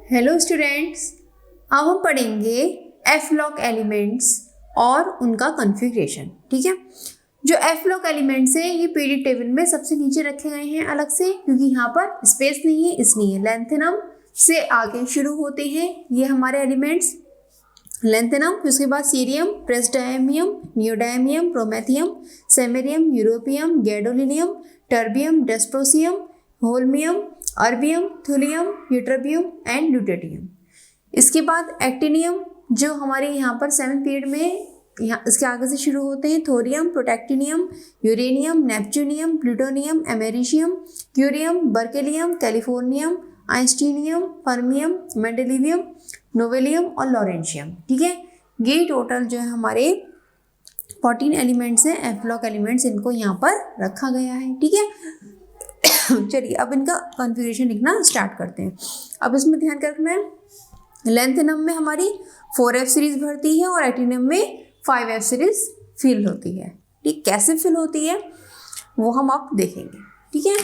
Hello students, अब हम पढ़ेंगे एफ लॉक एलिमेंट्स और उनका कॉन्फ़िगरेशन। ठीक है, जो एफ लॉक एलिमेंट्स हैं ये पीरियड टेबल में सबसे नीचे रखे गए हैं अलग से, क्योंकि यहाँ पर स्पेस नहीं है इसलिए। लेंथेनम से आगे शुरू होते हैं ये हमारे एलिमेंट्स, लेंथेनम, उसके बाद cerium, praseodymium, neodymium, promethium, samarium, europium, gadolinium, terbium, dysprosium, holmium, erbium, thulium, ytterbium and lutetium. इसके बाद एक्टिनियम जो हमारे यहाँ पर 7th पीरियड में यहाँ इसके आगे से शुरू होते हैं, thorium, protactinium, uranium, neptunium, plutonium, americium, curium, berkelium, californium, einsteinium, fermium, mendelevium, nobelium और लॉरेंशियम। ठीक है, ये टोटल जो है हमारे 14 एलिमेंट्स हैं, एफ लॉक एलिमेंट्स, इनको यहाँ पर रखा गया है। ठीक है, चलिए अब इनका कॉन्फ़िगरेशन लिखना स्टार्ट करते हैं। अब इसमें ध्यान रखना है, लेंथेनम में हमारी 4F सीरीज भरती है और एक्टिनियम में 5F सीरीज फिल होती है। ठीक, कैसे फिल होती है वो हम अब देखेंगे। ठीक है,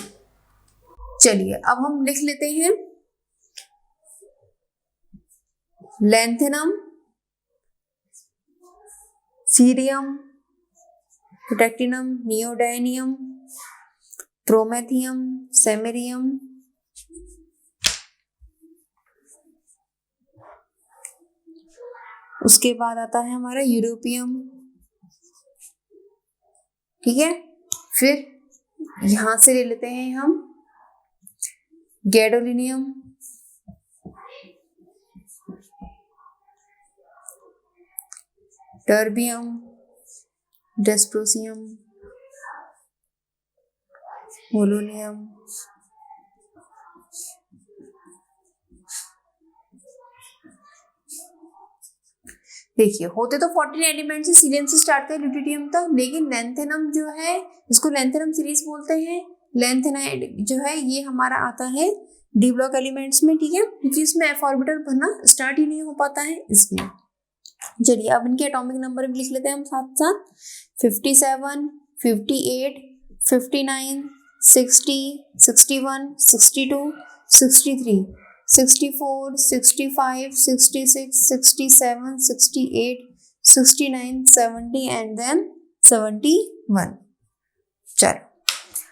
चलिए अब हम लिख लेते हैं लेंथेनम, सीरियम, प्रोटेक्टिनम, नियोडायनियम, प्रोमेथियम, सेमेरियम, उसके बाद आता है हमारा यूरोपियम। ठीक है, फिर यहां से ले लेते हैं हम गैडोलिनियम, टर्बियम, डेस्प्रोसियम, होलोनियम, देखिए होते तो 14 एलिमेंट्स से, सीरियम से स्टार्ट करते ल्यूटेटियम तक, लेकिन लेंथेनम जो है इसको लेंथेनम सीरीज बोलते हैं। लेंथेनाइड जो है ये हमारा आता है डी ब्लॉक एलिमेंट्स में। ठीक है, क्योंकि इसमें एफ ऑर्बिटल भरना स्टार्ट ही नहीं हो पाता है इसलिए। चलिए अब इनके एटॉमिक नंबर भी लिख लेते हैं हम साथ साथ, 57, 58, 59, 60, 61, 62, 63, 64, 65, 66, 67, 68, 69, 70 एंड देन 71। चलो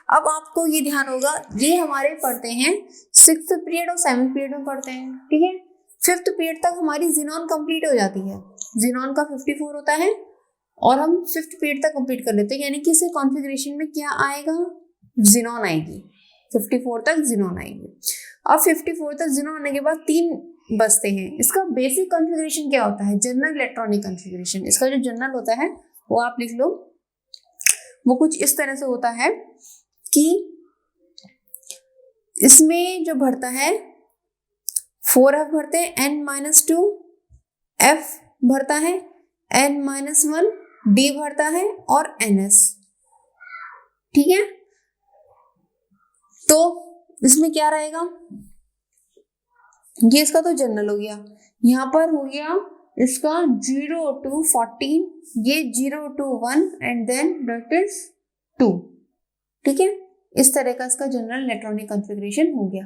अब आपको ये ध्यान होगा, ये हमारे पढ़ते हैं 6th पीरियड और 7th पीरियड में पढ़ते हैं। ठीक है, 5th पीरियड तक हमारी ज़ीनॉन कंप्लीट हो जाती है। ज़ीनॉन का 54 होता है और हम 5th पीरियड तक कंप्लीट कर लेते हैं, यानी कि इसके कॉन्फ़िगरेशन में क्या आएगा, ज़ीनॉन आएगी। 54 तक ज़ीनॉन आएगी। अब 54 तक ज़ीनॉन आने के बाद 3 बचते हैं। इसका बेसिक कॉन्फ़िगरेशन क्या होता है, जनरल इलेक्ट्रॉनिक कॉन्फ़िगरेशन। इसका जो जनरल होता है वो आप लिख लो, वो कुछ इस तरह से होता है कि इसमें जो भरता है 4F भरते हैं, N-2 F भरता है, N-1 D भरता है और NS। ठीक है, तो इसमें क्या रहेगा, ये इसका तो जनरल हो गया। यहाँ पर हो गया इसका 0 to 14, ये 0 to 1 and then that is 2। ठीक है, इस तरह का इसका जनरल इलेक्ट्रॉनिक कॉन्फ़िगरेशन हो गया।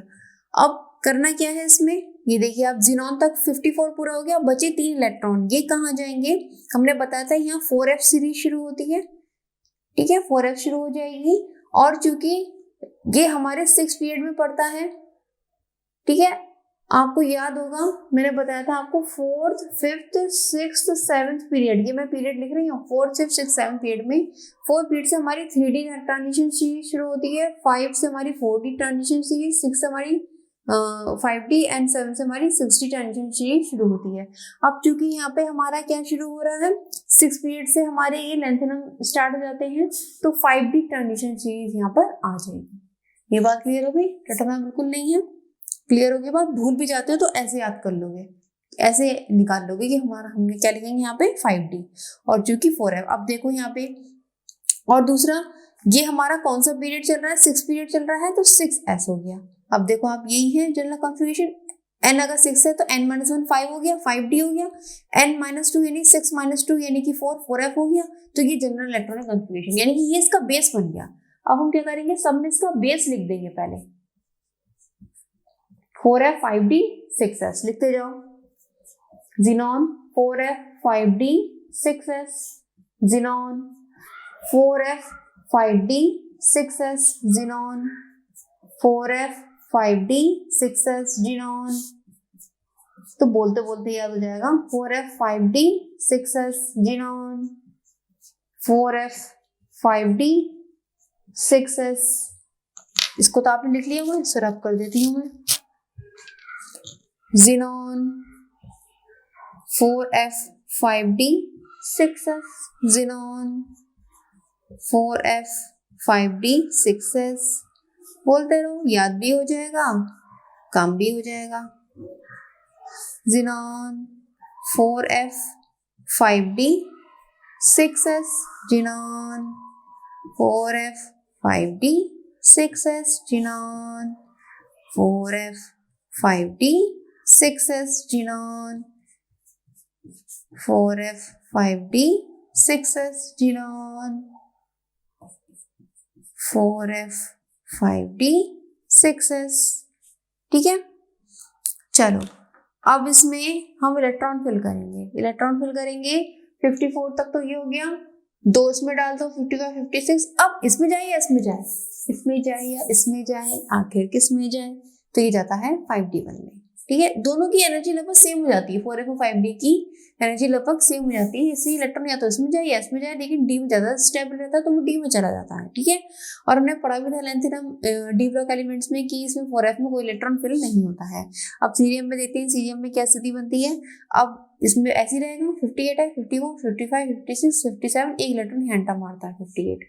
अब करना क्या है इसमें, ये देखिए आप ज़ीनॉन तक 54 पूरा हो गया, बचे 3 इलेक्ट्रॉन, ये कहाँ जाएंगे, हमने बताया था यहाँ 4F सीरीज शुरू होती है। ठीक है, 4F शुरू हो जाएगी और चूंकि ये हमारे 6th पीरियड में पड़ता है। ठीक है, आपको याद होगा मैंने बताया था आपको 4th, 5th, 6th, 7th period, ये मैं पीरियड लिख रही हूँ, 4th, 5th, 6th, 7th period में 4th पीरियड से हमारी 3D ट्रांजिशन सीरीज शुरू होती है, 5 से हमारी 4D ट्रांजिशन सीरीज, 6 से हमारी 5D एंड 7 से हमारी 6D ट्रांजिशन सीरीज शुरू होती है। अब चूंकि यहाँ पे हमारा क्या शुरू हो रहा है, 6th पीरियड से हमारे ये लेंथेनम स्टार्ट हो जाते हैं, तो 5D ट्रांजिशन सीरीज यहाँ पर आ जाएगी। ये बात क्लियर हो गई, रटना बिल्कुल नहीं है। क्लियर होगी बात, भूल भी जाते हो तो ऐसे याद कर लोगे, ऐसे निकाल लोगे कि हमारा हमने क्या लिखेंगे यहाँ पे 5D और जो कि 4F। अब देखो यहाँ पे, और दूसरा ये हमारा कौन सा पीरियड चल रहा है, 6th पीरियड चल रहा है तो 6S हो गया। अब देखो आप यही है जनरल कॉन्फ़िगरेशन, n अगर 6 है तो N-1 5 हो गया, 5D हो गया, N-2 यानी 6 - 2 यानी कि 4F हो गया। तो ये जनरल इलेक्ट्रॉनिक कॉन्फ़िगरेशन, यानी कि ये इसका बेस बन गया। अब हम क्या करेंगे, सब में इसका बेस लिख देंगे पहले, 4f 5d 6s लिखते जाओ, xenon 4f 5d 6s, xenon 4f 5d 6s, xenon 4f 5d 6s, xenon, तो बोलते बोलते याद हो जाएगा 4f 5d 6s, xenon 4f 5d 6s। इसको तो आपने लिख लिया होगा, इसे रब कर देती हूँ मैं, xenon 4f 5d 6s, xenon 4f 5d 6s, बोलते रहो, याद भी हो जाएगा, काम भी हो जाएगा। xenon 4f 5d 6s, xenon 4f 5d 6s, xenon 4f 5d 6s, xenon 4f 5d 6s, xenon 4f 5d 6s। ठीक है, चलो अब इसमें हम इलेक्ट्रॉन फिल करेंगे, 54 तक तो ये हो गया, 2 इसमें डाल दो, 55 56, अब इसमें जाए या इसमें जाए, इसमें जाए या इसमें जाए, आखिर किस में जाए, तो ये जाता है 5d1 में। ठीक है, दोनों की एनर्जी लगभग सेम हो जाती है, 4f और 5d की एनर्जी लगभग सेम हो जाती है, इसलिए इलेक्ट्रॉन या तो इसमें जाए या इसमें जाए, लेकिन डी में ज्यादा स्टेबल रहता है तो वो डी में चला जाता है। ठीक है, और हमने पढ़ा भी था लेंथिनम डी ब्लॉक एलिमेंट्स में कि इसमें 4f में कोई इलेक्ट्रॉन फिल नहीं होता है। अब सीरियम में देखते हैं, सीरियम में क्या स्थिति बनती है। अब इसमें ऐसे रहेगा, 58 है, 51 55 56 57, एक इलेक्ट्रॉन यहाँ एंटर मारता है 58,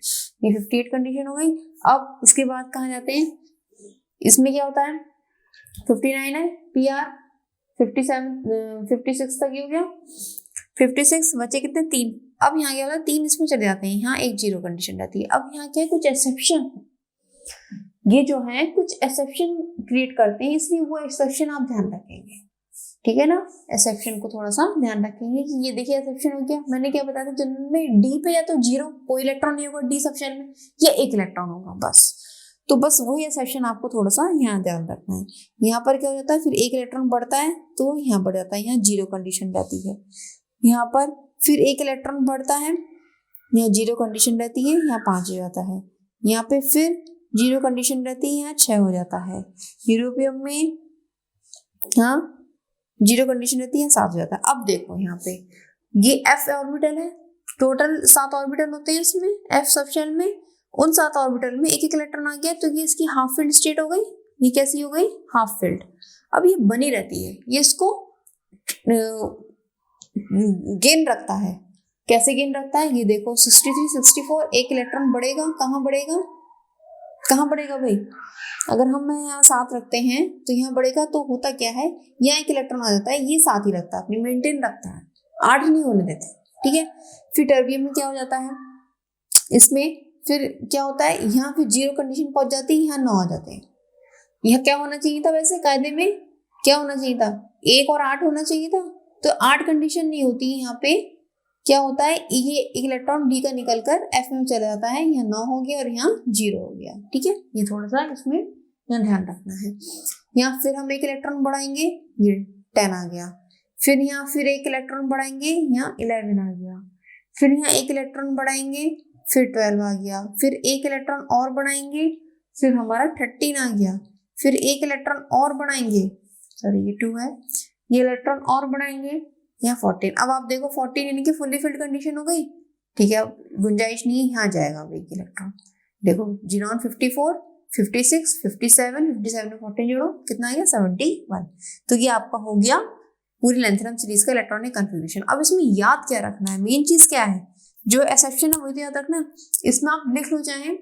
ये 58 कंडीशन हो गई। अब उसके बाद कहाँ जाते हैं, इसमें क्या होता है, 59 है pr, 56 तक ये हो गया, 56 बचे कितने, 3। अब यहाँ क्या होता है, 3 इसमें चले जाते हैं, यहाँ एक जीरो कंडीशन रहती है। अब यहाँ क्या है, कुछ एक्सेप्शन, ये जो है कुछ एक्सेप्शन क्रिएट करते हैं, इसलिए वो एक्सेप्शन आप ध्यान रखेंगे। ठीक है ना, एक्सेप्शन को थोड़ा सा ध्यान रखेंगे कि ये देखिए एक्सेप्शन हो गया, मैंने क्या बताया था, जिनमें डी पे या तो जीरो कोई इलेक्ट्रॉन नहीं होगा डी सेक्शन में, या एक इलेक्ट्रॉन होगा बस, तो बस वही एक्सेप्शन आपको थोड़ा सा यहाँ ध्यान रखना है। यहाँ पर क्या हो जाता है, फिर एक इलेक्ट्रॉन बढ़ता है तो यहाँ बढ़ जाता है, यहाँ जीरो कंडीशन रहती है, यहाँ पर फिर एक इलेक्ट्रॉन बढ़ता है, यहाँ जीरो कंडीशन रहती है, यहाँ 5 हो जाता है, यहाँ पे फिर जीरो कंडीशन रहती है, यहाँ 6 हो जाता है, यूरोपियम में यहाँ जीरो कंडीशन रहती है, 7 हो जाता है। अब देखो यहाँ पे ये एफ ऑर्बिटल है, टोटल 7 ऑर्बिटल होते हैं इसमें एफ सबशेल में, उन 7 ऑर्बिटल में एक एक इलेक्ट्रॉन आ गया, तो ये इसकी हाफ फील्ड स्टेट हो गई, ये कैसी हो गई, हाफ फील्ड। अब ये बनी रहती है, ये इसको गेन रखता है, कैसे गेन रखता है, ये देखो 63 64, एक इलेक्ट्रॉन बढ़ेगा, कहाँ बढ़ेगा, कहाँ बढ़ेगा भाई, अगर हम यहाँ 7 रखते हैं तो यहाँ बढ़ेगा, तो होता क्या है, यहाँ एक इलेक्ट्रॉन आ जाता है, ये 7 ही रखता है, अपनी मेंटेन रखता है, 8 नहीं होने देता। ठीक है, फिर टर्बियम में क्या हो जाता है, इसमें फिर क्या होता है, यहाँ फिर जीरो कंडीशन पहुंच जाती है, यहाँ 9 आ जाते हैं। यहाँ क्या होना चाहिए था, वैसे कायदे में क्या होना चाहिए था, 1 और 8 होना चाहिए था, तो 8 कंडीशन नहीं होती, यहाँ पे क्या होता है, ये एक इलेक्ट्रॉन डी का निकलकर एफ में चला जाता है, यहाँ 9 हो गया और यहाँ 0 हो गया। ठीक है, ये थोड़ा सा इसमें यहाँ ध्यान रखना है। यहाँ फिर हम एक इलेक्ट्रॉन बढ़ाएंगे, ये 10 आ गया, फिर यहाँ फिर एक इलेक्ट्रॉन बढ़ाएंगे, यहाँ 11 आ गया, फिर यहाँ एक इलेक्ट्रॉन बढ़ाएंगे, फिर 12 आ गया, फिर एक इलेक्ट्रॉन और बढ़ाएंगे, फिर हमारा 13 आ गया, फिर एक इलेक्ट्रॉन और बढ़ाएंगे, सॉरी ये 2 है, ये इलेक्ट्रॉन और बढ़ाएंगे, यहाँ 14। अब आप देखो 14 यानी कि फुली फिल्ड कंडीशन हो गई। ठीक है, अब गुंजाइश नहीं है, यहाँ जाएगा अब एक इलेक्ट्रॉन, देखो जीनॉन 54 56 57 57 में 14 जोड़ो, कितना आ गया 71। तो ये आपका हो गया पूरी लेंथेनम सीरीज का इलेक्ट्रॉनिक कन्फिग्रेशन। अब इसमें याद क्या रखना है, मेन चीज क्या है, जो एक्सेप्शन है वही तो याद रखना। इसमें आप लिख लो चाहे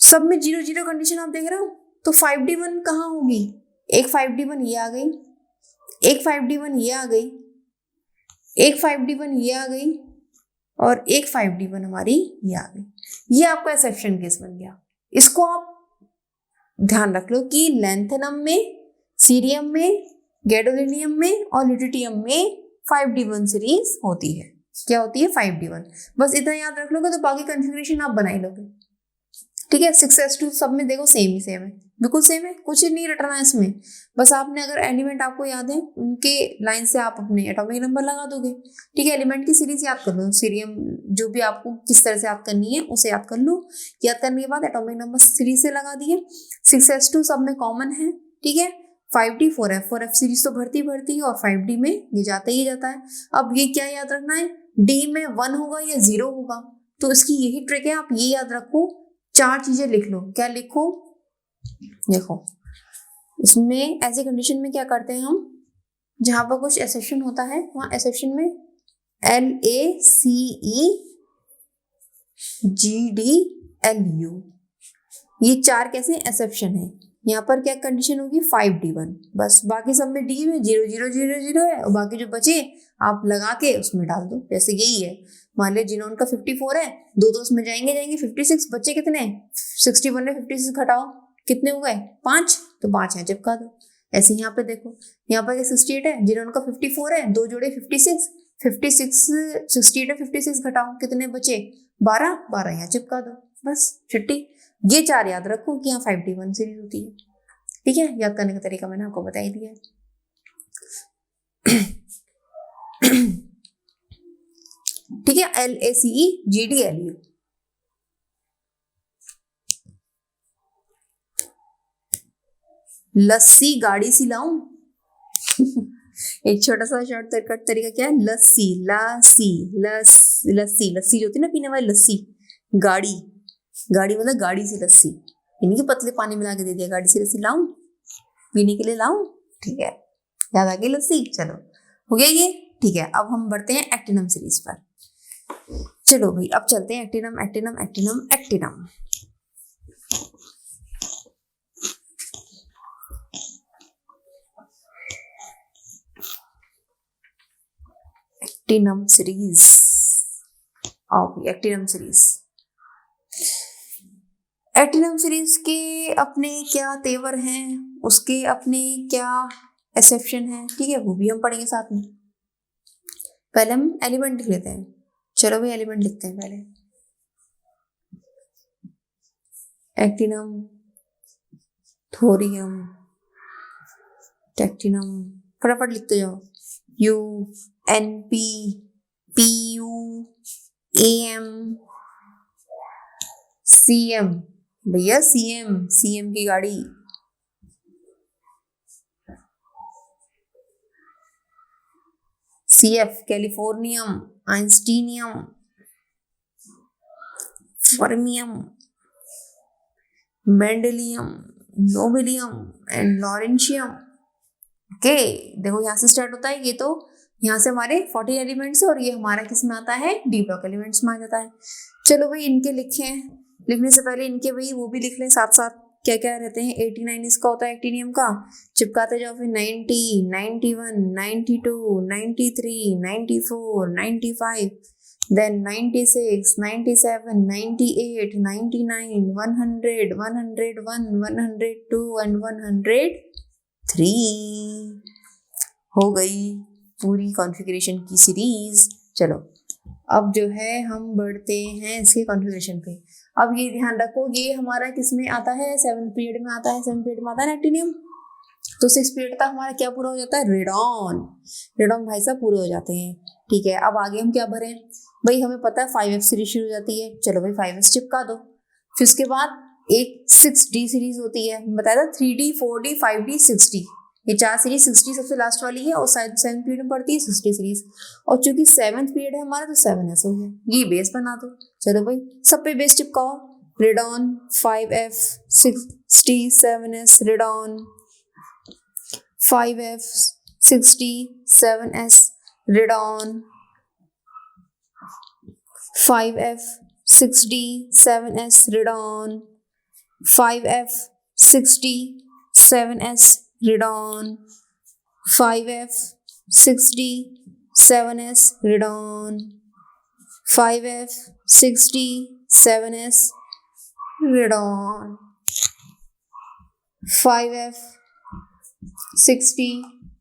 सब में 0 0 कंडीशन आप देख रहे हो, तो 5d1 कहाँ होगी, एक 5d1 ये आ गई, एक 5d1 ये आ गई, एक 5d1 ये आ गई, और एक 5d1 हमारी ये आ गई। ये आपका एक्सेप्शन केस बन गया। इसको आप ध्यान रख लो कि लेंथेनम में, सीरियम में, गैडोलिनियम में और ल्यूटियम में 5d1 सीरीज होती है। क्या होती है, 5d1। बस इतना याद रख लोगे तो बाकी कॉन्फ़िगरेशन आप बना ही लोगे। ठीक है, 6s2 सब में देखो सेम ही सेम है, बिल्कुल सेम है, कुछ नहीं रटना है इसमें। बस आपने अगर एलिमेंट आपको याद है उनके लाइन से आप अपने एटॉमिक नंबर लगा दोगे। ठीक है, एलिमेंट की सीरीज याद कर लो, सीरियम जो भी आपको किस तरह से याद करनी है उसे याद कर लो। याद करने के बाद एटॉमिक नंबर सीरीज से लगा दिए। 6s2 सब में कॉमन है। ठीक है, 5d 4f, 4f सीरीज तो भरती भरती है और 5d में ये जाता ही जाता है। अब ये क्या याद रखना है, d में 1 होगा या 0 होगा, तो इसकी यही ट्रिक है, आप ये याद रखो। 4 चीजें लिख लो। क्या लिखो, देखो इसमें ऐसे कंडीशन में क्या करते हैं हम, जहां पर कुछ एक्सेप्शन होता है वहां एक्सेप्शन में LACEGDLU, ये 4 कैसे एक्सेप्शन है। यहाँ पर क्या कंडीशन होगी, 5D1, बस बाकी सब में डी में 0 0 0 0 है, और बाकी जो बचे आप लगा के उसमें डाल दो। जैसे यही है, मान लीजिए जिनोन का 54 है, दो उसमें जाएंगे 56, बच्चे कितने, 61 में 56 घटाओ, कितने हो गए 5, तो 5 यहाँ चिपका दो। ऐसे यहाँ पे देखो, यहाँ पर 68 है, जिनोन का 54 है, दो जोड़े 56, 68 में 56 घटाओ, कितने बचे 12, 12 यहाँ चिपका दो, बस छुट्टी। ये 4 याद रखो कि यहाँ 5D1 सीरीज होती है। ठीक है, याद करने का तरीका मैंने आपको बता ही दिया है। ठीक है, LACEGDLU। लस्सी गाड़ी सी लाऊं। एक छोटा सा शॉर्टकट तरीका क्या है, लस्सी लस्सी लस्सी लस्सी लस्सी जो होती है ना पीने वाली लस्सी, गाड़ी गाड़ी मतलब गाड़ी सी लस्सी, यानी कि पतले पानी मिला के दे दिया, गाड़ी सी लस्सी लाऊं, पीने के लिए लाऊं। ठीक है, याद आ गई लस्सी, चलो हो गया ये। ठीक है, अब हम बढ़ते हैं एक्टिनम सीरीज पर। चलो भाई अब चलते हैं एक्टिनम एक्टिनम एक्टिनम एक्टिनम। एक्टिनम सीरीज, आओ एक्टिनम सीरीज। एक्टिनम सीरीज के अपने क्या तेवर हैं, उसके अपने क्या एक्सेप्शन हैं, ठीक है, वो भी हम पढ़ेंगे साथ में। पहले हम एलिमेंट लिख लेते हैं। चलो भाई एलिमेंट लिखते हैं पहले। एक्टिनम, थोरियम, टेक्टिनम, फटाफट लिखते जाओ। U NP PU AM CM, भैया CM की गाड़ी, CF californium, einsteinium, fermium, mendelevium, nobelium and lawrencium. Okay, देखो यहाँ से स्टार्ट होता है, ये तो यहाँ से हमारे 40 एलिमेंट्स है, और ये हमारा किस में आता है, डी ब्लॉक एलिमेंट्स में आ जाता है। चलो भाई इनके लिखे हैं, लिखने से पहले इनके भाई वो भी लिख लें साथ साथ, क्या क्या रहते हैं। 89 इसका होता है एक्टिनियम का, चिपकाते जाओ फिर 90, 91, 92, 93, 94, 95, then 96, 97, 98, 99, 100, 101, 102 and 103। हो गई पूरी कॉन्फ़िगरेशन की सीरीज। चलो अब जो है हम बढ़ते हैं इसके कॉन्फ़िगरेशन पे। अब ये ध्यान रखो, ये हमारा किस में आता है, 7th पीरियड में आता है, 7th पीरियड में आता है एक्टिनियम। तो 6th पीरियड तक हमारा क्या पूरा हो जाता है, रेडॉन। रेडॉन भाई साहब पूरे हो जाते हैं। ठीक है, अब आगे हम क्या भरें भाई, हमें पता है 5f सीरीज शुरू हो जाती है, चलो भाई 5s चिपका दो। फिर उसके बाद एक 6d सीरीज होती है, बताया था 3d 4d 5d 6d, ये 4 सीरीज, 6d सबसे लास्ट वाली है और शायद 7th पीरियड में पड़ती है 6d सीरीज। और चूंकि 7th पीरियड है हमारा तो 7s हो गया, ये बेस बना दो। चलो भाई सब पे बेस चिपकाओ, radon 5f 6d 7s, radon 5f 6d 7s, radon 5f 6d 7s, radon 5f 6d 7s, radon 5f 6d 7s, radon 5f 6d 7s, radon 5f 6d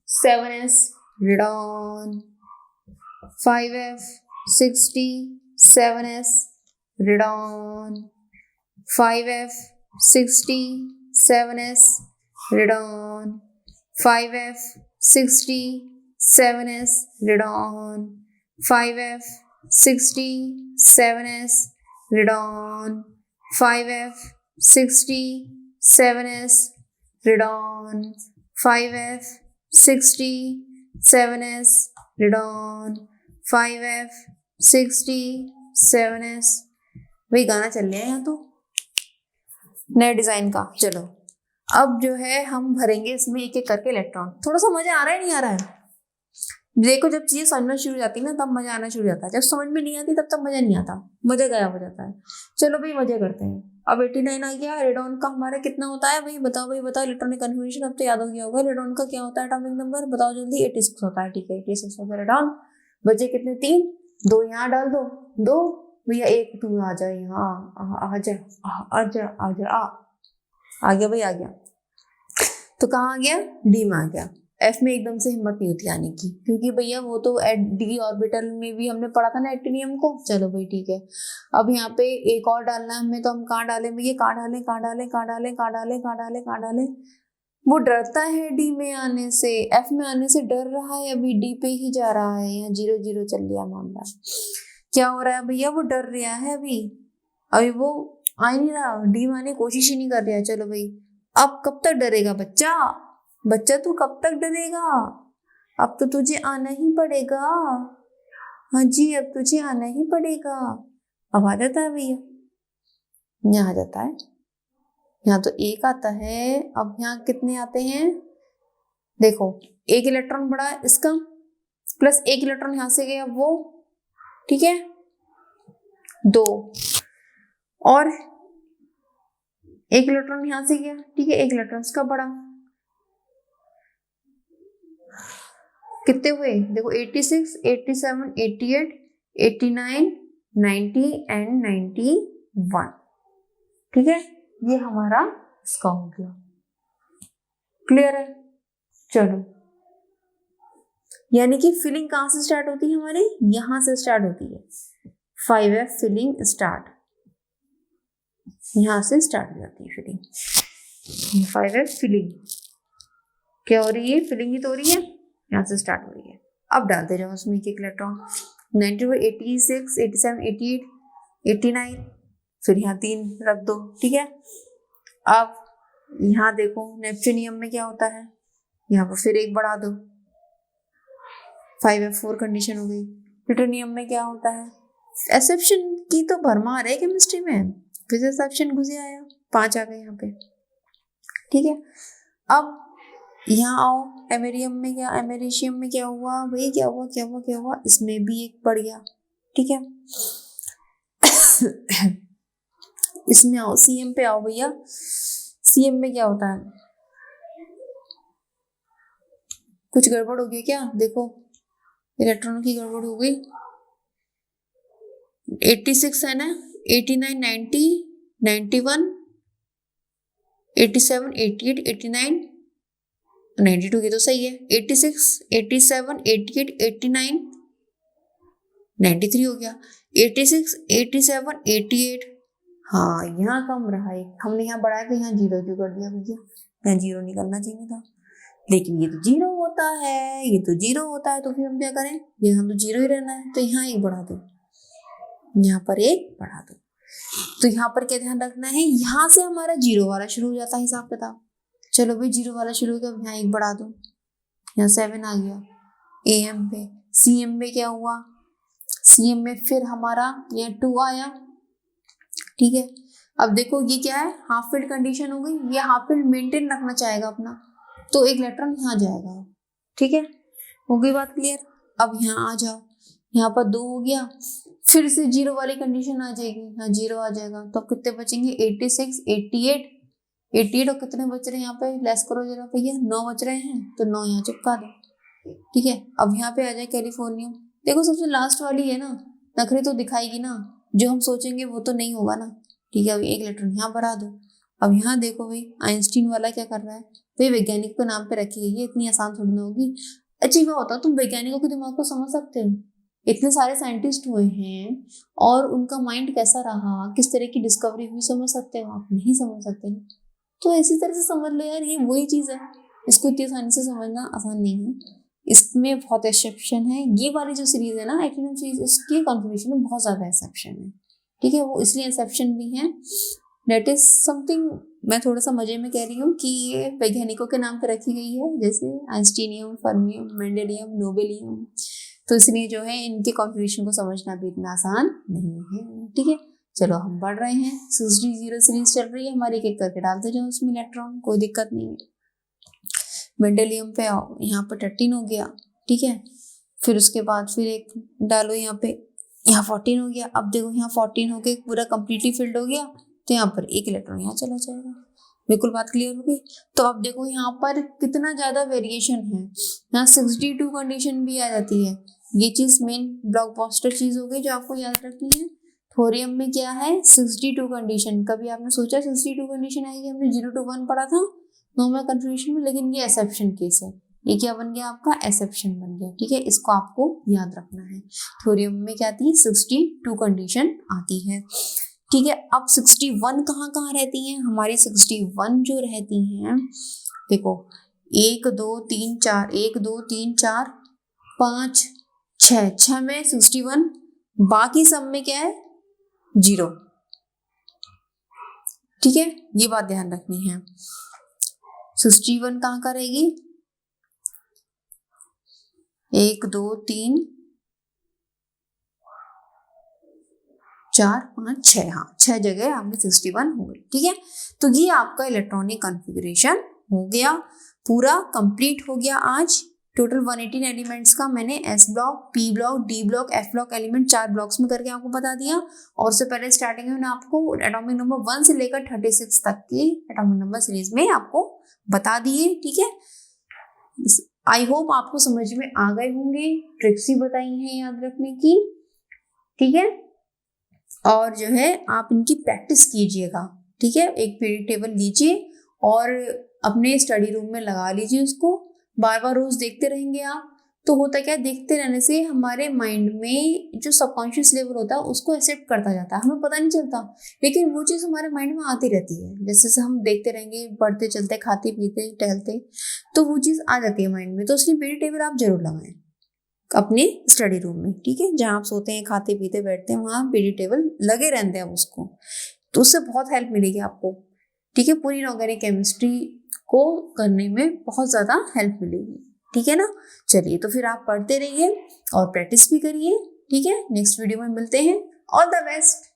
7s, radon 5f 6d 7s, radon 5f 6d 7s radon, 5f 60 7s radon, 5f 60 7s radon, 5f 60 7s radon, 5f 60 7s radon, 5f 60 7s। वही गाना चल रहा है यहाँ तो नए design का। चलो अब जो है हम भरेंगे इसमें एक एक करके इलेक्ट्रॉन। थोड़ा सा मजा आ रहा है नहीं आ रहा है? देखो जब चीजें समझना शुरू हो जाती है ना तब मजा आना शुरू हो जाता है, जब समझ में नहीं आती तब तक मजा नहीं आता, मजा गायब हो जाता है। चलो भाई मजे करते हैं। अब 89 आ गया। रेडॉन का हमारा कितना होता है भाई बताओ इलेक्ट्रॉनिक कन्फर्मेशन अब तो याद हो गया होगा। रेडॉन का क्या होता है एटॉमिक नंबर बताओ जल्दी। 86 होता है। ठीक है 86 होता है रेडॉन। बचे कितने 3, 2 यहाँ डाल दो, 2 भैया 1 2 आ जाए यहाँ, आ जा आ जा आ जा आ गया भाई आ गया। तो कहाँ आ गया? डी में आ गया। एफ में एकदम से हिम्मत नहीं होती आने की क्योंकि भैया वो तो डी ऑर्बिटल में भी हमने पढ़ा था ना एक्टिनियम को। चलो भाई ठीक है। अब यहाँ पे एक और डालना है हमें, तो हम कहाँ डालें भैया? कहाँ डालें कहाँ डालें कहाँ डालें कहाँ डालें कहाँ डालें कहाँ डालें? वो डरता है डी में आने से, एफ में आने से डर रहा है, अभी डी पे ही जा रहा है। यहाँ 0 0 चल लिया मामला। क्या हो रहा है भैया? वो डर रहा है अभी वो आ ही नहीं रहा, डी में आने की कोशिश ही नहीं कर रहा है। चलो भाई अब कब तक डरेगा बच्चा? बच्चा तू कब तक डरेगा? अब तो तुझे आना ही पड़ेगा। हाँ जी अब तुझे आना ही पड़ेगा। अब आ जाता है भैया, यहाँ आ जाता है। यहाँ तो 1 आता है। अब यहाँ कितने आते हैं देखो, 1 इलेक्ट्रॉन बढ़ा इसका प्लस 1 इलेक्ट्रॉन यहाँ से गया वो, ठीक है 2 और 1 इलेक्ट्रॉन यहाँ से गया, ठीक है 1 इलेक्ट्रॉन इसका बढ़ा। कितने हुए देखो 86 87 88 89 90 एंड 91। ठीक है ये हमारा इसका हो गया। क्लियर है? चलो यानी कि फिलिंग कहां से स्टार्ट होती है हमारी? यहां से स्टार्ट होती है। 5F फिलिंग स्टार्ट, यहां से स्टार्ट हो जाती है फिलिंग। 5F फिलिंग क्या हो रही है? फिलिंग ही तो हो रही है, यहाँ से स्टार्ट हो रही है। अब डालते जाओ उसमें एक इलेक्ट्रॉन। 92 86 87 88 89 फिर यहाँ 3 रख दो, ठीक है। अब यहाँ देखो नेपच्यूनियम में क्या होता है, यहाँ पर फिर 1 बढ़ा दो, 5F4 कंडीशन हो गई। प्लूटोनियम में क्या होता है? एक्सेप्शन की तो भरमार है केमिस्ट्री में, फिर एक्सेप्शन घुसे आया 5 आ गए यहाँ पे, ठीक है। अब यहाँ आओ एमेरियम में क्या, एमेरिशियम में क्या हुआ भाई? क्या हुआ? इसमें भी 1 बढ़ गया, ठीक है। इसमें आओ सीएम पे आओ भैया। सीएम में क्या होता है? कुछ गड़बड़ हो गई क्या? देखो इलेक्ट्रॉनों की गड़बड़ हो गई। 86 है ना, 89 90 91 87 88 89 92 की तो सही है। 86 87 88 89 93 हो गया। 86 87 88 हाँ यहाँ कम रहा है, हमने यहाँ बढ़ाया तो यहाँ 0 क्यों कर दिया भैया? यहाँ 0 निकलना चाहिए था, लेकिन ये तो 0 होता है, ये तो 0 होता है, तो फिर हम क्या करें? ये हम तो 0 ही रहना है, तो यहाँ 1 बढ़ा दो, यहाँ पर 1 बढ़ा दो। तो यहाँ पर क्या ध्यान रखना है? यहाँ से हमारा 0 वाला शुरू हो जाता है हिसाब किताब। चलो भाई 0 वाला शुरू हो गया, यहाँ 1 बढ़ा दो, यहाँ 7 आ गया। AM पे, CM में क्या हुआ? CM में फिर हमारा यहाँ 2 आया, ठीक है। अब देखो ये क्या है? हाफ फील्ड कंडीशन हो गई। ये हाफ फील्ड मेंटेन रखना चाहेगा अपना, तो 1 इलेक्ट्रॉन यहाँ जाएगा, ठीक है। हो गई बात क्लियर? अब यहाँ आ जाओ, यहाँ पर 2 हो गया, फिर से 0 वाली कंडीशन आ जाएगी, यहाँ 0 आ जाएगा, तो अब कितने बचेंगे? 86 88 88 और कितने बच रहे हैं यहाँ पे? लेस करो जरा भैया, 9 बच रहे हैं, तो 9 यहाँ चिपका दो, ठीक है। अब यहाँ पे आ जाए कैलिफोर्नियम। देखो सबसे लास्ट वाली है ना, नखरे तो दिखाएगी ना, जो हम सोचेंगे वो तो नहीं होगा ना, ठीक है। अभी 1 इलेक्ट्रॉन यहाँ बढ़ा दो। अब यहाँ देखो भाई आइंस्टीन वाला क्या कर रहा है भाई? वैज्ञानिक को नाम पे रखी गई है, इतनी आसान थोड़ी ना होगी। अच्छा क्या होता है, तुम वैज्ञानिकों के दिमाग को समझ सकते हो? इतने सारे साइंटिस्ट हुए हैं और उनका माइंड कैसा रहा, किस तरह की डिस्कवरी हुई, समझ सकते हो आप? नहीं समझ सकते ना, तो इसी तरह से समझ लो यार, ये वही चीज़ है, इसको इतनी आसानी से समझना आसान नहीं है, इसमें बहुत एक्सेप्शन है। ये वाली जो सीरीज है ना एक्रोनिम सीरीज, इसके कॉन्फ़िगरेशन में बहुत ज़्यादा एक्सेप्शन है, ठीक है। वो इसलिए एक्सेप्शन भी है, डेट इज समथिंग, मैं थोड़ा सा मजे में कह रही हूँ कि ये वैज्ञानिकों के नाम पर रखी गई है, जैसे आइंस्टीनियम, फर्मियम, मेंडेलियम, नोबेलियम। तो इसलिए जो है इनके कॉन्फ़िगरेशन को समझना भी इतना आसान नहीं है, ठीक है। चलो हम बढ़ रहे हैं, 6d0 सीरीज चल रही है हमारी, एक एक करके डालते जाओ उसमें इलेक्ट्रॉन, कोई दिक्कत नहीं है। मेंडेलियम पे आओ, यहाँ पर 13 हो गया, ठीक है। फिर उसके बाद फिर एक डालो यहाँ पे, यहाँ 14 हो गया। अब देखो यहाँ 14 हो गया, पूरा कम्प्लीटली फिल्ड हो गया, तो यहाँ पर एक इलेक्ट्रॉन यहाँ चला जाएगा। बिल्कुल बात क्लियर हो गई। तो अब देखो यहाँ पर कितना ज्यादा वेरिएशन है, यहाँ 62 कंडीशन भी आ जाती है। ये चीज मेन ब्लॉकबस्टर चीज हो गई जो आपको याद रखनी है। थोरियम में क्या है 62 कंडीशन, कभी आपने सोचा 62 कंडीशन आएगी? हमने 0 to 1 पढ़ा था नॉर्मल कन्फिग्रेशन में, लेकिन ये एक्सेप्शन केस है। ये क्या बन गया आपका? एक्सेप्शन बन गया, ठीक है। इसको आपको याद रखना है। थोरियम में क्या आती है 62 कंडीशन आती है, ठीक है। अब 61 कहाँ कहाँ रहती हैं हमारी? 61 जो रहती हैं, देखो 1 2 3 4, 1 2 3 4 5 6 में 61, बाकी सब में क्या है 0, ठीक है। ये बात ध्यान रखनी है। 61 कहाँ का रहेगी? 1 2 3 4 5 6, हाँ 6 जगह आपने 61 हो गई, ठीक है। तो ये आपका इलेक्ट्रॉनिक कॉन्फ़िगरेशन हो गया, पूरा कंप्लीट हो गया आज। टोटल 118 एलिमेंट्स का मैंने S block, P block, D block, F block element 4 blocks में करके आपको बता दिया। और उससे पहले स्टार्टिंग में मैंने आपको एटॉमिक नंबर 1 से लेकर 36 तक की एटॉमिक नंबर सीरीज में आपको बता दिए, ठीक है। आई होप आपको समझ में आ गए होंगे, ट्रिक्स ही बताई हैं याद रखने की, ठीक है। और जो है आप इनकी प्रैक्टिस कीजिएगा, ठीक है। एक पीरियड टेबल लीजिए और अपने स्टडी रूम में लगा लीजिए उसको, बार बार रोज देखते रहेंगे आप। तो होता क्या है, देखते रहने से हमारे माइंड में जो सबकॉन्शियस लेवल होता है उसको एक्सेप्ट करता जाता है, हमें पता नहीं चलता, लेकिन वो चीज़ हमारे माइंड में आती रहती है। जैसे जैसे हम देखते रहेंगे, पढ़ते चलते, खाते पीते टहलते, तो वो चीज़ आ जाती है माइंड में। तो उसकी पीरियड टेबल आप जरूर लगाएं अपने स्टडी रूम में, ठीक है। जहाँ आप सोते हैं, खाते पीते बैठते हैं, वहाँ पीरियड टेबल लगे रहते हैं उसको, तो उससे बहुत हेल्प मिलेगी आपको, ठीक है। पूरी ऑर्गेनिक केमिस्ट्री को करने में बहुत ज़्यादा हेल्प मिलेगी, ठीक है ना। चलिए, तो फिर आप पढ़ते रहिए और प्रैक्टिस भी करिए, ठीक है। नेक्स्ट वीडियो में मिलते हैं। All the best.